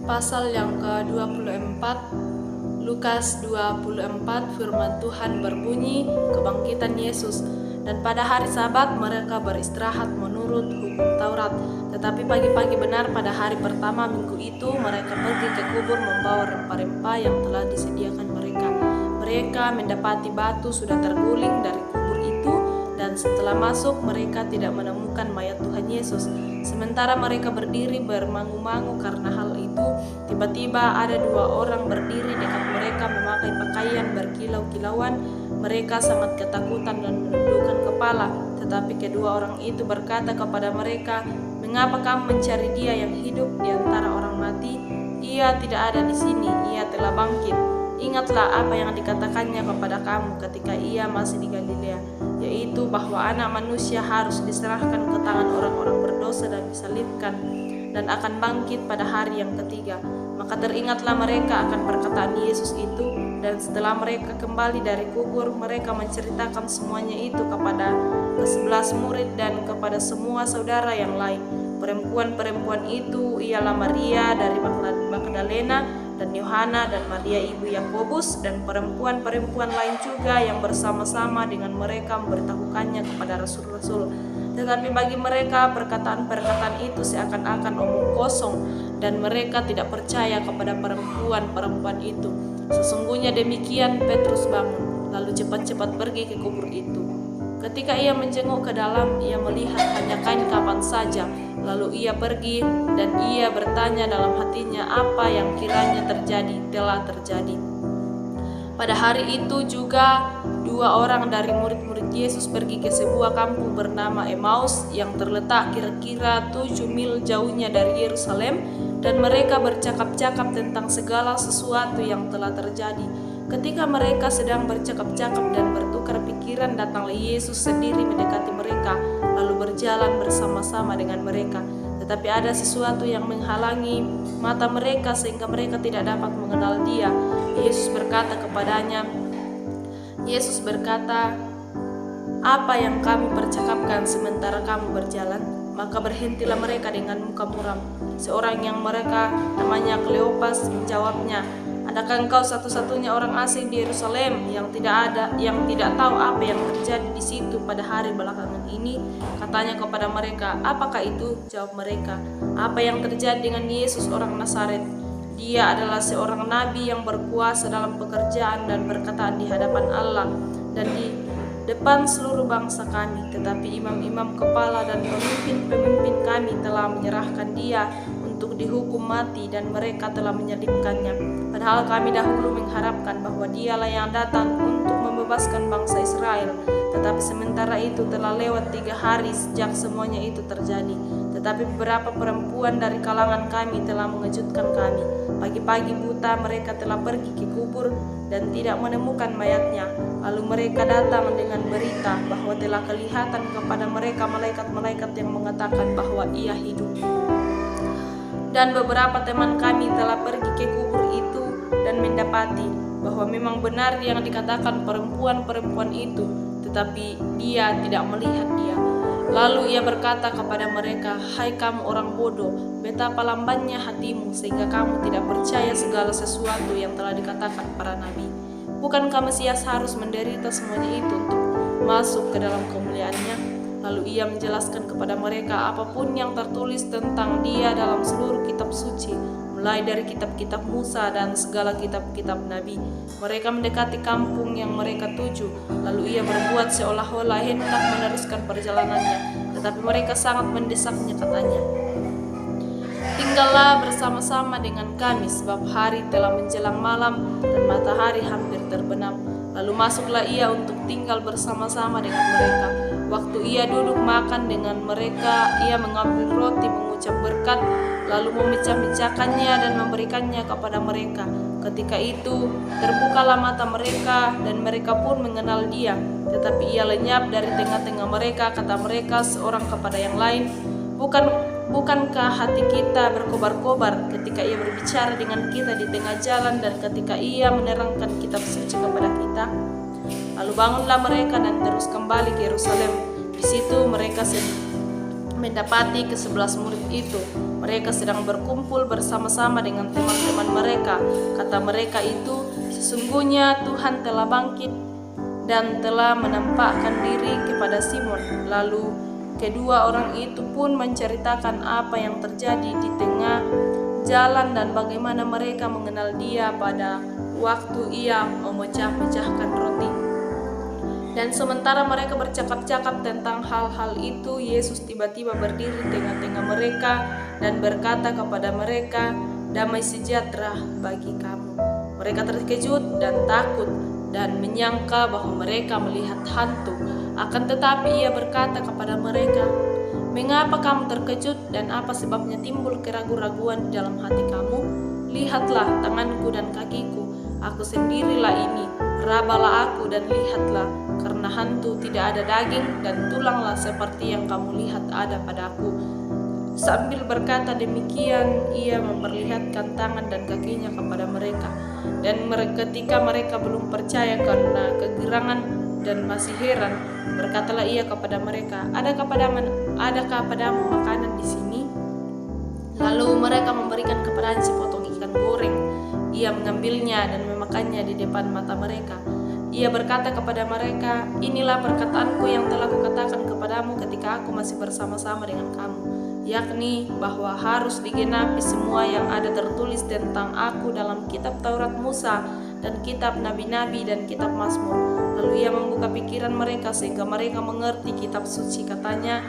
Pasal yang ke-24, Lukas 24, firman Tuhan berbunyi, kebangkitan Yesus. Dan pada hari Sabat mereka beristirahat menurut hukum Taurat. Tetapi pagi-pagi benar pada hari pertama minggu itu mereka pergi ke kubur membawa rempah-rempah yang telah disediakan mereka. Mereka mendapati batu sudah terguling dari kubur itu, dan setelah masuk mereka tidak menemukan mayat Tuhan Yesus. Sementara mereka berdiri bermangu-mangu karena hal itu, tiba-tiba ada dua orang berdiri dekat mereka memakai pakaian berkilau-kilauan. Mereka sangat ketakutan dan menundukkan kepala. Tetapi kedua orang itu berkata kepada mereka, "Mengapa kamu mencari Dia yang hidup di antara orang mati? Ia tidak ada di sini, Ia telah bangkit. Ingatlah apa yang dikatakannya kepada kamu ketika Ia masih di Galilea, yaitu bahwa Anak Manusia harus diserahkan ke tangan orang-orang berdosa dan disalibkan, dan akan bangkit pada hari yang ketiga." Maka teringatlah mereka akan perkataan Yesus itu, dan setelah mereka kembali dari kubur, mereka menceritakan semuanya itu kepada ke-11 murid dan kepada semua saudara yang lain. Perempuan-perempuan itu ialah Maria dari Magdalena dan Yohana dan Maria ibu Yakobus, dan perempuan-perempuan lain juga yang bersama-sama dengan mereka memberitahukannya kepada rasul-rasul. Tetapi bagi mereka perkataan-perkataan itu seakan-akan omong kosong, dan mereka tidak percaya kepada perempuan-perempuan itu. Sesungguhnya demikian, Petrus bangun, lalu cepat-cepat pergi ke kubur itu. Ketika ia menjenguk ke dalam, ia melihat hanya kain kafan saja. Lalu ia pergi dan ia bertanya dalam hatinya apa yang kiranya telah terjadi. Pada hari itu juga dua orang dari murid-murid Yesus pergi ke sebuah kampung bernama Emmaus yang terletak kira-kira 7 mil jauhnya dari Yerusalem, dan mereka bercakap-cakap tentang segala sesuatu yang telah terjadi. Ketika mereka sedang bercakap-cakap dan bertukar pikiran, datanglah Yesus sendiri mendekati mereka, lalu berjalan bersama-sama dengan mereka. Tetapi ada sesuatu yang menghalangi mata mereka sehingga mereka tidak dapat mengenal Dia. Yesus berkata, "Apa yang kami percakapkan sementara kamu berjalan?" Maka berhentilah mereka dengan muka muram. Seorang yang mereka namanya Kleopas menjawabnya, "Adakah engkau satu-satunya orang asing di Yerusalem yang tidak tahu apa yang terjadi di situ pada hari belakangan ini?" Katanya kepada mereka, "Apakah itu?" Jawab mereka, "Apa yang terjadi dengan Yesus orang Nazaret? Dia adalah seorang nabi yang berkuasa dalam pekerjaan dan perkataan di hadapan Allah dan di depan seluruh bangsa kami. Tetapi imam-imam kepala dan pemimpin-pemimpin kami telah menyerahkan Dia untuk dihukum mati, dan mereka telah menyalibkannya. Padahal kami dahulu mengharapkan bahwa Dialah yang datang untuk membebaskan bangsa Israel. Tetapi sementara itu telah lewat 3 hari sejak semuanya itu terjadi. Tetapi beberapa perempuan dari kalangan kami telah mengejutkan kami. Pagi-pagi buta mereka telah pergi ke kubur dan tidak menemukan mayatnya. Lalu mereka datang dengan berita bahwa telah kelihatan kepada mereka malaikat-malaikat yang mengatakan bahwa Ia hidup. Dan beberapa teman kami telah pergi ke kubur itu dan mendapati bahwa memang benar yang dikatakan perempuan-perempuan itu, tetapi Dia tidak melihat Dia. Lalu Ia berkata kepada mereka, "Hai kamu orang bodoh, betapa lambannya hatimu sehingga kamu tidak percaya segala sesuatu yang telah dikatakan para nabi. Bukankah Mesias harus menderita semuanya itu untuk masuk ke dalam kemuliaannya?" Lalu Ia menjelaskan kepada mereka apapun yang tertulis tentang Dia dalam seluruh kitab suci, mulai dari kitab-kitab Musa dan segala kitab-kitab Nabi. Mereka mendekati kampung yang mereka tuju, lalu Ia berbuat seolah-olah hendak meneruskan perjalanannya, tetapi mereka sangat mendesaknya, katanya, "Tinggallah bersama-sama dengan kami, sebab hari telah menjelang malam dan matahari hampir terbenam." Lalu masuklah Ia untuk tinggal bersama-sama dengan mereka. Waktu Ia duduk makan dengan mereka, Ia mengambil roti, mengucap berkat, lalu memecah-mecahkannya dan memberikannya kepada mereka. Ketika itu terbukalah mata mereka dan mereka pun mengenal Dia. Tetapi Ia lenyap dari tengah-tengah mereka. Kata mereka seorang kepada yang lain, Bukankah hati kita berkobar-kobar ketika Ia berbicara dengan kita di tengah jalan dan ketika Ia menerangkan kitab suci kepada kita?" Lalu bangunlah mereka dan terus kembali ke Yerusalem. Di situ mereka mendapati ke-11 murid itu. Mereka sedang berkumpul bersama-sama dengan teman-teman mereka. Kata mereka itu, sesungguhnya Tuhan telah bangkit dan telah menampakkan diri kepada Simon. Lalu kedua orang itu pun menceritakan apa yang terjadi di tengah jalan dan bagaimana mereka mengenal Dia pada waktu Ia memecah-mecahkan roti. Dan sementara mereka bercakap-cakap tentang hal-hal itu, Yesus tiba-tiba berdiri di tengah-tengah mereka dan berkata kepada mereka, "Damai sejahtera bagi kamu." Mereka terkejut dan takut dan menyangka bahwa mereka melihat hantu. Akan tetapi Ia berkata kepada mereka, "Mengapa kamu terkejut dan apa sebabnya timbul keraguan-raguan di dalam hati kamu? Lihatlah tanganku dan kakiku, aku sendirilah ini. Rabalah aku dan lihatlah, karena hantu tidak ada daging dan tulanglah seperti yang kamu lihat ada padaku." Sambil berkata demikian, Ia memperlihatkan tangan dan kakinya kepada mereka. Dan ketika mereka belum percaya karena kegerangan dan masih heran, berkatalah Ia kepada mereka, Adakah padamu makanan di sini?" Lalu mereka memberikan kepadanya sepotong ikan goreng. Ia mengambilnya dan memakannya di depan mata mereka. Ia berkata kepada mereka, "Inilah perkataanku yang telah kukatakan kepadamu ketika aku masih bersama-sama dengan kamu, yakni bahwa harus digenapi semua yang ada tertulis tentang aku dalam kitab Taurat Musa dan kitab Nabi-Nabi dan kitab Mazmur." Lalu Ia membuka pikiran mereka sehingga mereka mengerti kitab suci. Katanya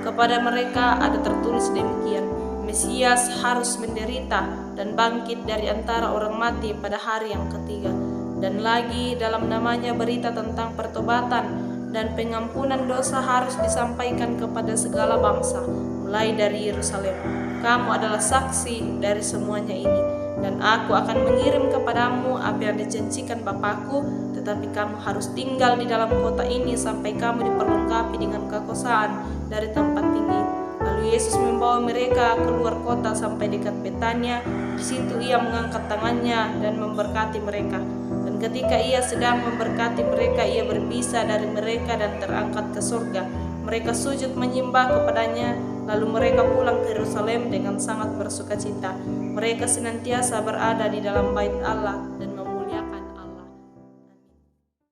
kepada mereka, ada tertulis demikian, Mesias harus menderita dan bangkit dari antara orang mati pada hari yang ketiga. Dan lagi dalam namanya berita tentang pertobatan dan pengampunan dosa harus disampaikan kepada segala bangsa, mulai dari Yerusalem. Kamu adalah saksi dari semuanya ini. Dan aku akan mengirim kepadamu apa yang dijanjikan Bapakku, tetapi kamu harus tinggal di dalam kota ini sampai kamu diperlengkapi dengan kekuasaan dari tempat tinggi. Lalu Yesus membawa mereka keluar kota sampai dekat Betania. Di situ Ia mengangkat tangannya dan memberkati mereka. Dan ketika Ia sedang memberkati mereka, Ia berpisah dari mereka dan terangkat ke surga. Mereka sujud menyembah kepadanya. Lalu mereka pulang ke Yerusalem dengan sangat bersukacita. Mereka senantiasa berada di dalam bait Allah dan